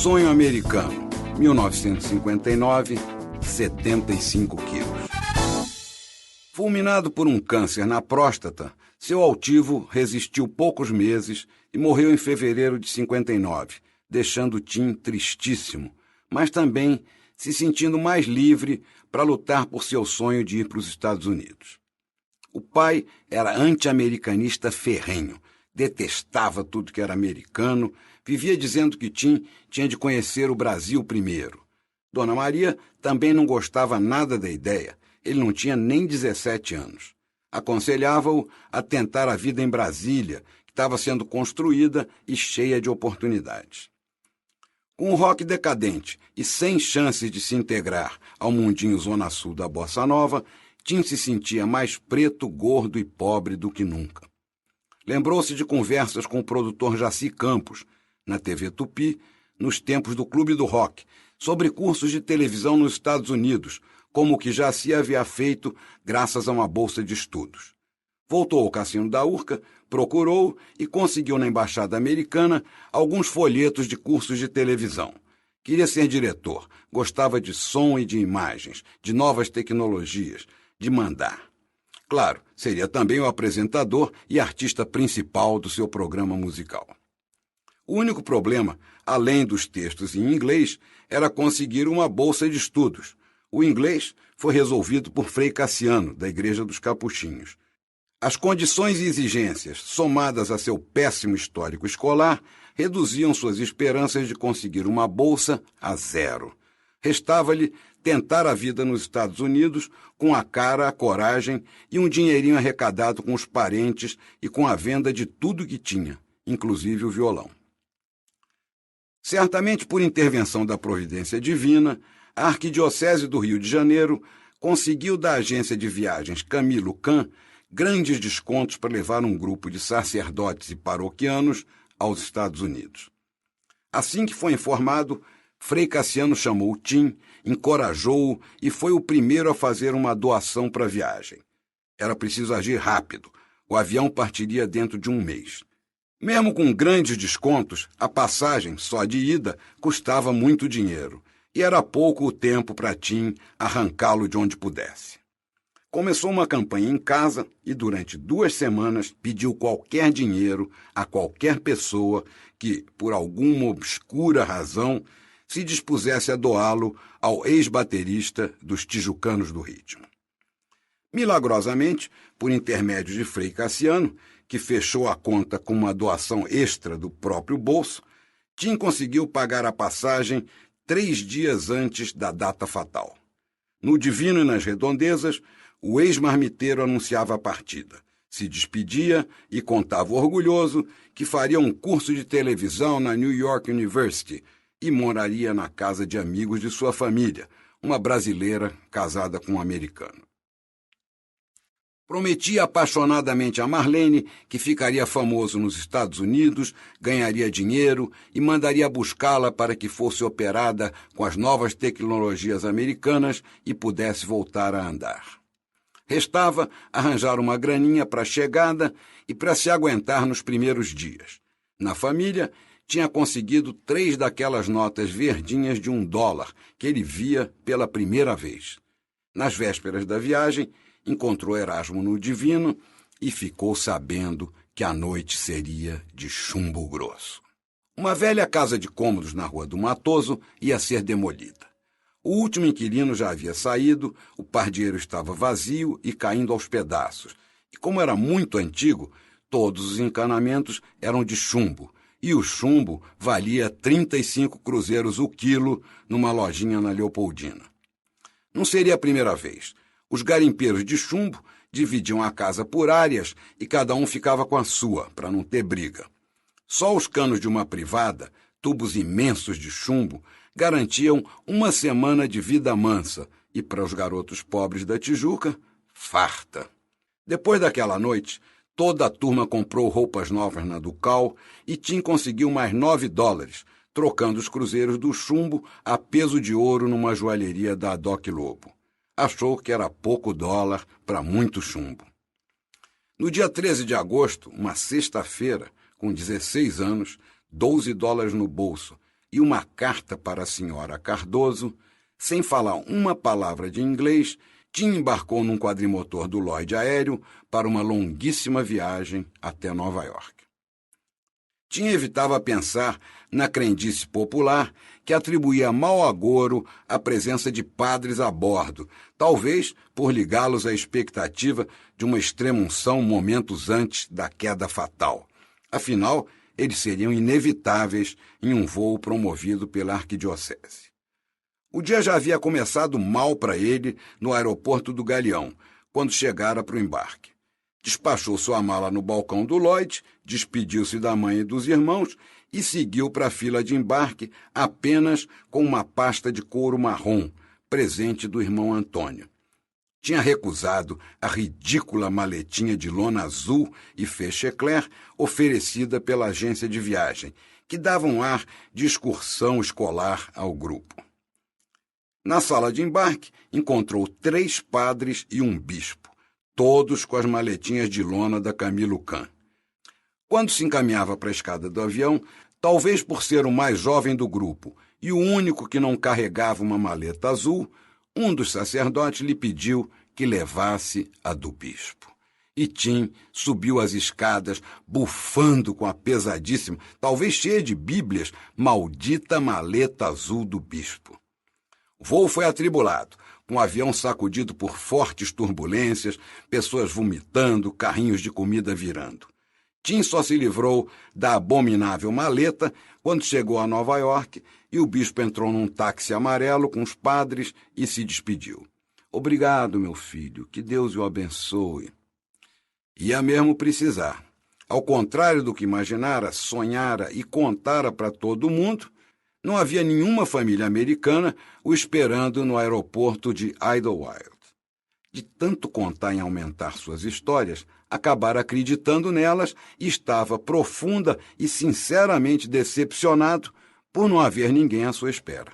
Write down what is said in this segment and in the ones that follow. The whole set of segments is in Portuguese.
Sonho Americano, 1959, 75 quilos. Fulminado por um câncer na próstata, seu altivo resistiu poucos meses e morreu em fevereiro de 59, deixando Tim tristíssimo, mas também se sentindo mais livre para lutar por seu sonho de ir para os Estados Unidos. O pai era anti-americanista ferrenho, detestava tudo que era americano, vivia dizendo que Tim tinha de conhecer o Brasil primeiro. Dona Maria também não gostava nada da ideia, ele não tinha nem 17 anos. Aconselhava-o a tentar a vida em Brasília, que estava sendo construída e cheia de oportunidades. Com o rock decadente e sem chances de se integrar ao mundinho Zona Sul da Bossa Nova, Tim se sentia mais preto, gordo e pobre do que nunca. Lembrou-se de conversas com o produtor Jaci Campos, na TV Tupi, nos tempos do Clube do Rock, sobre cursos de televisão nos Estados Unidos, como o que Jaci havia feito graças a uma bolsa de estudos. Voltou ao Cassino da Urca, procurou e conseguiu na Embaixada Americana alguns folhetos de cursos de televisão. Queria ser diretor, gostava de som e de imagens, de novas tecnologias, de mandar. Claro, seria também o apresentador e artista principal do seu programa musical. O único problema, além dos textos em inglês, era conseguir uma bolsa de estudos. O inglês foi resolvido por Frei Cassiano, da Igreja dos Capuchinhos. As condições e exigências, somadas a seu péssimo histórico escolar, reduziam suas esperanças de conseguir uma bolsa a zero. Restava-lhe tentar a vida nos Estados Unidos com a cara, a coragem e um dinheirinho arrecadado com os parentes e com a venda de tudo que tinha, inclusive o violão. Certamente por intervenção da providência divina, a Arquidiocese do Rio de Janeiro conseguiu da agência de viagens Camilo Can grandes descontos para levar um grupo de sacerdotes e paroquianos aos Estados Unidos. Assim que foi informado, Frei Cassiano chamou o Tim, encorajou-o e foi o primeiro a fazer uma doação para a viagem. Era preciso agir rápido. O avião partiria dentro de um mês. Mesmo com grandes descontos, a passagem, só de ida, custava muito dinheiro, e era pouco o tempo para Tim arrancá-lo de onde pudesse. Começou uma campanha em casa e, durante 2 semanas, pediu qualquer dinheiro a qualquer pessoa que, por alguma obscura razão, se dispusesse a doá-lo ao ex-baterista dos Tijucanos do Ritmo. Milagrosamente, por intermédio de Frei Cassiano, que fechou a conta com uma doação extra do próprio bolso, Tim conseguiu pagar a passagem 3 dias antes da data fatal. No Divino e nas Redondezas, o ex-marmiteiro anunciava a partida, se despedia e contava orgulhoso que faria um curso de televisão na New York University e moraria na casa de amigos de sua família, uma brasileira casada com um americano. Prometia apaixonadamente a Marlene que ficaria famoso nos Estados Unidos, ganharia dinheiro e mandaria buscá-la para que fosse operada com as novas tecnologias americanas e pudesse voltar a andar. Restava arranjar uma graninha para a chegada e para se aguentar nos primeiros dias. Na família, tinha conseguido 3 daquelas notas verdinhas de $1 que ele via pela primeira vez. Nas vésperas da viagem, encontrou Erasmo no Divino e ficou sabendo que a noite seria de chumbo grosso. Uma velha casa de cômodos na Rua do Matoso ia ser demolida. O último inquilino já havia saído, o pardieiro estava vazio e caindo aos pedaços. E como era muito antigo, todos os encanamentos eram de chumbo, e o chumbo valia 35 cruzeiros o quilo numa lojinha na Leopoldina. Não seria a primeira vez. Os garimpeiros de chumbo dividiam a casa por áreas e cada um ficava com a sua, para não ter briga. Só os canos de uma privada, tubos imensos de chumbo, garantiam 1 semana de vida mansa e, para os garotos pobres da Tijuca, farta. Depois daquela noite, toda a turma comprou roupas novas na Ducal e Tim conseguiu mais $9, trocando os cruzeiros do chumbo a peso de ouro numa joalheria da Doc Lobo. Achou que era pouco dólar para muito chumbo. No dia 13 de agosto, uma sexta-feira, com 16 anos, $12 no bolso e uma carta para a senhora Cardoso, sem falar uma palavra de inglês, Tim embarcou num quadrimotor do Lloyd Aéreo para uma longuíssima viagem até Nova York. Tim evitava pensar na crendice popular que atribuía mau agouro a presença de padres a bordo, talvez por ligá-los à expectativa de uma extrema-unção momentos antes da queda fatal. Afinal, eles seriam inevitáveis em um voo promovido pela arquidiocese. O dia já havia começado mal para ele no aeroporto do Galeão, quando chegara para o embarque. Despachou sua mala no balcão do Lloyd, despediu-se da mãe e dos irmãos e seguiu para a fila de embarque apenas com uma pasta de couro marrom, presente do irmão Antônio. Tinha recusado a ridícula maletinha de lona azul e fechecler oferecida pela agência de viagem, que dava um ar de excursão escolar ao grupo. Na sala de embarque, encontrou 3 padres e um bispo, todos com as maletinhas de lona da Camilo Kahn. Quando se encaminhava para a escada do avião, talvez por ser o mais jovem do grupo e o único que não carregava uma maleta azul, um dos sacerdotes lhe pediu que levasse a do bispo. E Tim subiu as escadas, bufando com a pesadíssima, talvez cheia de bíblias, maldita maleta azul do bispo. O voo foi atribulado, com o avião sacudido por fortes turbulências, pessoas vomitando, carrinhos de comida virando. Tim só se livrou da abominável maleta quando chegou a Nova York e o bispo entrou num táxi amarelo com os padres e se despediu. Obrigado, meu filho, que Deus o abençoe. Ia mesmo precisar. Ao contrário do que imaginara, sonhara e contara para todo mundo, não havia nenhuma família americana o esperando no aeroporto de Idlewild. De tanto contar em aumentar suas histórias, acabara acreditando nelas e estava profunda e sinceramente decepcionado por não haver ninguém à sua espera.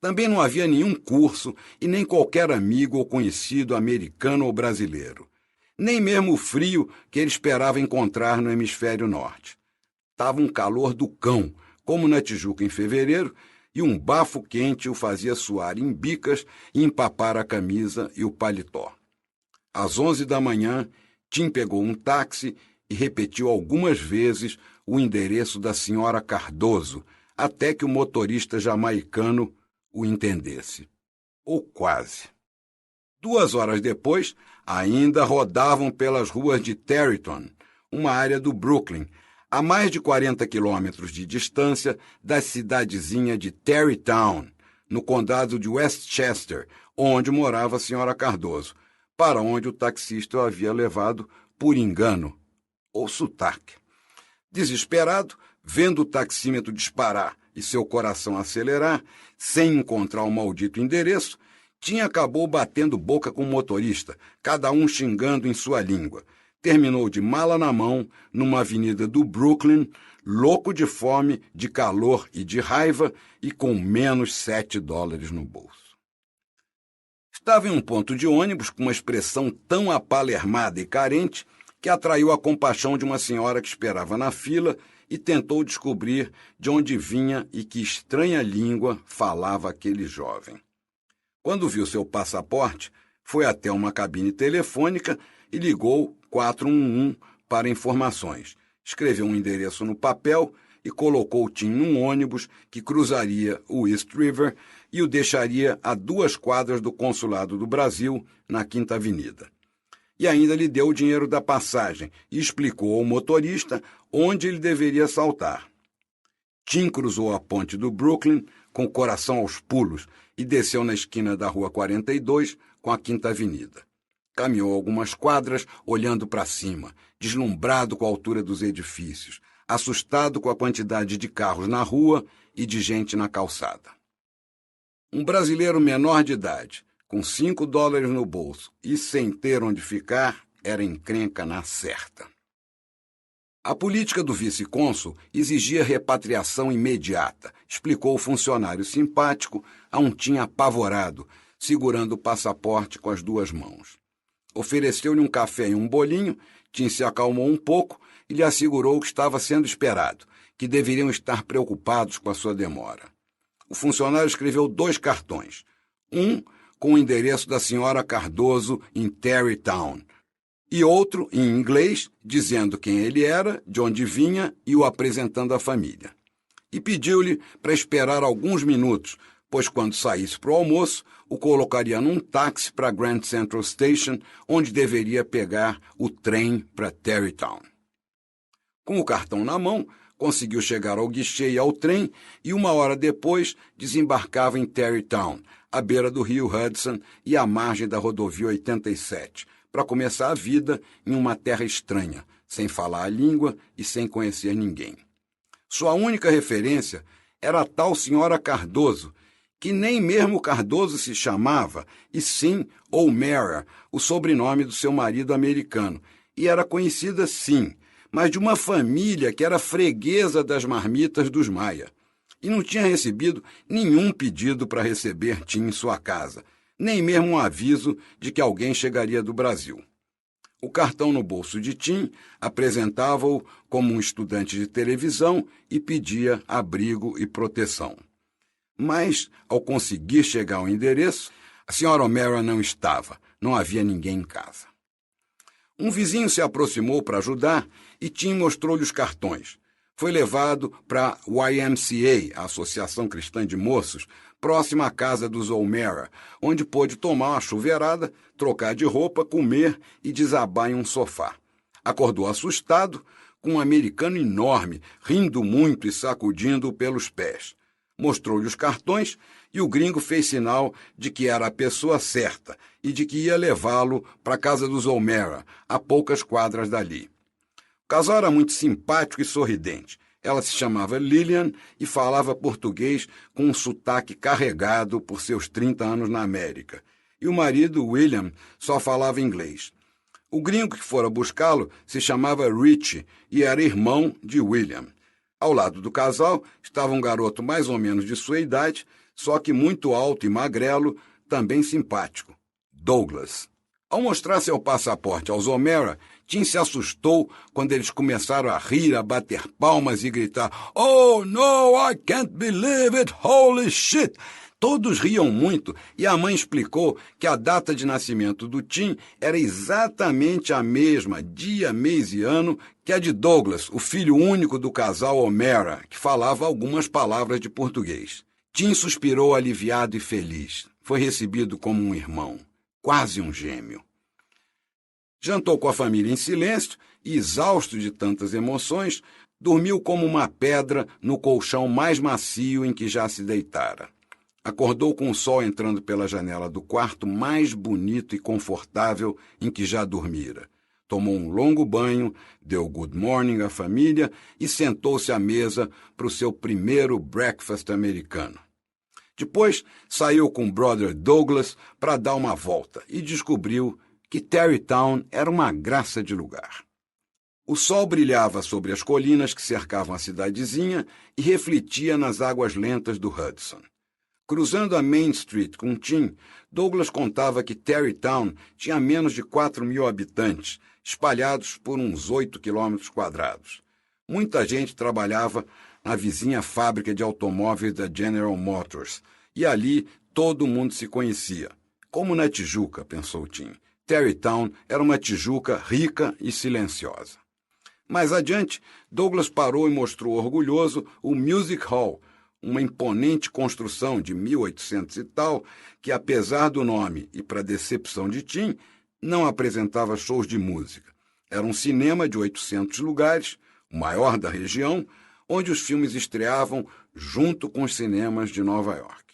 Também não havia nenhum curso e nem qualquer amigo ou conhecido americano ou brasileiro, nem mesmo o frio que ele esperava encontrar no hemisfério norte. Estava um calor do cão, como na Tijuca em fevereiro, e um bafo quente o fazia suar em bicas e empapar a camisa e o paletó. Às 11 da manhã, Tim pegou um táxi e repetiu algumas vezes o endereço da senhora Cardoso, até que o motorista jamaicano o entendesse. Ou quase. 2 horas depois, ainda rodavam pelas ruas de Tarrytown, uma área do Brooklyn, a mais de 40 quilômetros de distância da cidadezinha de Tarrytown, no condado de Westchester, onde morava a senhora Cardoso, para onde o taxista o havia levado por engano ou sotaque. Desesperado, vendo o taxímetro disparar e seu coração acelerar, sem encontrar o maldito endereço, Tim acabou batendo boca com o motorista, cada um xingando em sua língua. Terminou de mala na mão, numa avenida do Brooklyn, louco de fome, de calor e de raiva, e com menos $7 no bolso. Estava em um ponto de ônibus com uma expressão tão apalermada e carente que atraiu a compaixão de uma senhora que esperava na fila e tentou descobrir de onde vinha e que estranha língua falava aquele jovem. Quando viu seu passaporte, foi até uma cabine telefônica e ligou 411 para informações. Escreveu um endereço no papel e colocou Tim num ônibus que cruzaria o East River e o deixaria a 2 quadras do Consulado do Brasil, na 5ª Avenida. E ainda lhe deu o dinheiro da passagem e explicou ao motorista onde ele deveria saltar. Tim cruzou a ponte do Brooklyn com o coração aos pulos e desceu na esquina da Rua 42 com a 5ª Avenida. Caminhou algumas quadras, olhando para cima, deslumbrado com a altura dos edifícios, assustado com a quantidade de carros na rua e de gente na calçada. Um brasileiro menor de idade, com $5 no bolso e sem ter onde ficar, era encrenca na certa. A política do vice-cônsul exigia repatriação imediata, explicou o funcionário simpático a um Tim apavorado, segurando o passaporte com as 2 mãos. Ofereceu-lhe um café e um bolinho, Tim se acalmou um pouco e lhe assegurou que estava sendo esperado, que deveriam estar preocupados com a sua demora. O funcionário escreveu 2 cartões, um com o endereço da senhora Cardoso em Tarrytown, e outro em inglês, dizendo quem ele era, de onde vinha e o apresentando à família. E pediu-lhe para esperar alguns minutos, pois quando saísse para o almoço, o colocaria num táxi para Grand Central Station, onde deveria pegar o trem para Tarrytown. Com o cartão na mão, conseguiu chegar ao guichê e ao trem, e 1 hora depois desembarcava em Tarrytown, à beira do rio Hudson e à margem da rodovia 87, para começar a vida em uma terra estranha, sem falar a língua e sem conhecer ninguém. Sua única referência era a tal senhora Cardoso, que nem mesmo Cardoso se chamava, e sim O'Mara, o sobrenome do seu marido americano, e era conhecida, sim, mas de uma família que era freguesa das marmitas dos Maia, e não tinha recebido nenhum pedido para receber Tim em sua casa, nem mesmo um aviso de que alguém chegaria do Brasil. O cartão no bolso de Tim apresentava-o como um estudante de televisão e pedia abrigo e proteção. Mas, ao conseguir chegar ao endereço, a senhora O'Mara não estava, não havia ninguém em casa. Um vizinho se aproximou para ajudar e Tim mostrou-lhe os cartões. Foi levado para a YMCA, a Associação Cristã de Moços, próxima à casa dos O'Mara, onde pôde tomar uma chuveirada, trocar de roupa, comer e desabar em um sofá. Acordou assustado, com um americano enorme, rindo muito e sacudindo-o pelos pés. Mostrou-lhe os cartões e o gringo fez sinal de que era a pessoa certa e de que ia levá-lo para a casa dos O'Mara, a poucas quadras dali. O casal era muito simpático e sorridente. Ela se chamava Lillian e falava português com um sotaque carregado por seus 30 anos na América. E o marido, William, só falava inglês. O gringo que fora buscá-lo se chamava Richie e era irmão de William. Ao lado do casal estava um garoto mais ou menos de sua idade, só que muito alto e magrelo, também simpático, Douglas. Ao mostrar seu passaporte aos O'Mara, Tim se assustou quando eles começaram a rir, a bater palmas e gritar "Oh, no, I can't believe it, holy shit!" Todos riam muito e a mãe explicou que a data de nascimento do Tim era exatamente a mesma, dia, mês e ano, que a de Douglas, o filho único do casal O'Mara, que falava algumas palavras de português. Tim suspirou aliviado e feliz. Foi recebido como um irmão, quase um gêmeo. Jantou com a família em silêncio e, exausto de tantas emoções, dormiu como uma pedra no colchão mais macio em que já se deitara. Acordou com o sol entrando pela janela do quarto mais bonito e confortável em que já dormira. Tomou um longo banho, deu good morning à família e sentou-se à mesa para o seu primeiro breakfast americano. Depois saiu com o brother Douglas para dar uma volta e descobriu que Tarrytown era uma graça de lugar. O sol brilhava sobre as colinas que cercavam a cidadezinha e refletia nas águas lentas do Hudson. Cruzando a Main Street com Tim, Douglas contava que Tarrytown tinha menos de 4.000 habitantes, espalhados por uns 8 quilômetros quadrados. Muita gente trabalhava na vizinha fábrica de automóveis da General Motors, e ali todo mundo se conhecia. Como na Tijuca, pensou Tim. Tarrytown era uma Tijuca rica e silenciosa. Mais adiante, Douglas parou e mostrou orgulhoso o Music Hall, uma imponente construção de 1800 e tal, que apesar do nome e para decepção de Tim, não apresentava shows de música. Era um cinema de 800 lugares, o maior da região, onde os filmes estreavam junto com os cinemas de Nova York.